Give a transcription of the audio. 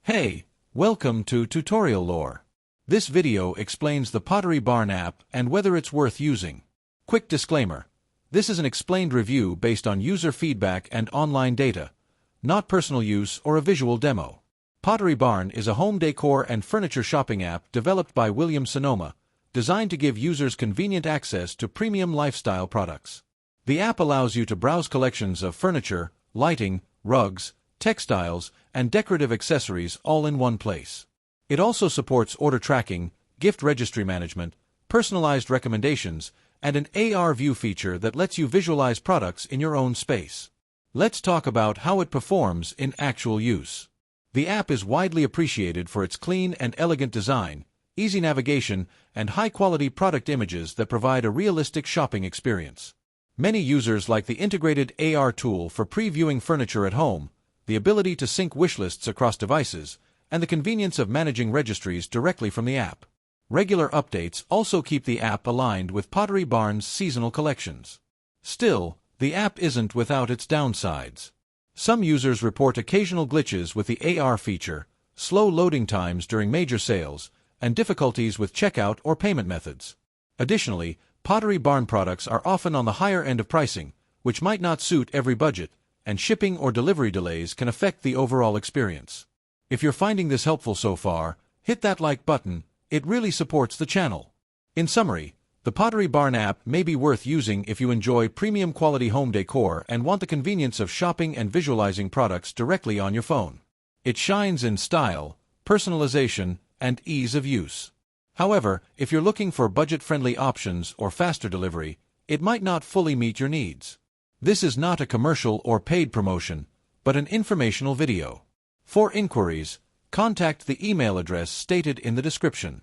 Hey, welcome to Tutorial Lore. This video explains the Pottery Barn app and whether it's worth using. Quick disclaimer. This is an explained review based on user feedback and online data, not personal use or a visual demo. Pottery Barn is a home decor and furniture shopping app developed by William Sonoma, designed to give users convenient access to premium lifestyle products. The app allows you to browse collections of furniture, lighting, rugs, textiles, and decorative accessories all in one place. It also supports order tracking, gift registry management, personalized recommendations, and an AR view feature that lets you visualize products in your own space. Let's talk about how it performs in actual use. The app is widely appreciated for its clean and elegant design, easy navigation, and high-quality product images that provide a realistic shopping experience. Many users like the integrated AR tool for previewing furniture at home, the ability to sync wishlists across devices, and the convenience of managing registries directly from the app. Regular updates also keep the app aligned with Pottery Barn's seasonal collections. Still, the app isn't without its downsides. Some users report occasional glitches with the AR feature, slow loading times during major sales, and difficulties with checkout or payment methods. Additionally, Pottery Barn products are often on the higher end of pricing, which might not suit every budget, and shipping or delivery delays can affect the overall experience. If you're finding this helpful so far, hit that like button, it really supports the channel. In summary, the Pottery Barn app may be worth using if you enjoy premium quality home decor and want the convenience of shopping and visualizing products directly on your phone. It shines in style, personalization, and ease of use. However, if you're looking for budget-friendly options or faster delivery, it might not fully meet your needs. This is not a commercial or paid promotion, but an informational video. For inquiries, contact the email address stated in the description.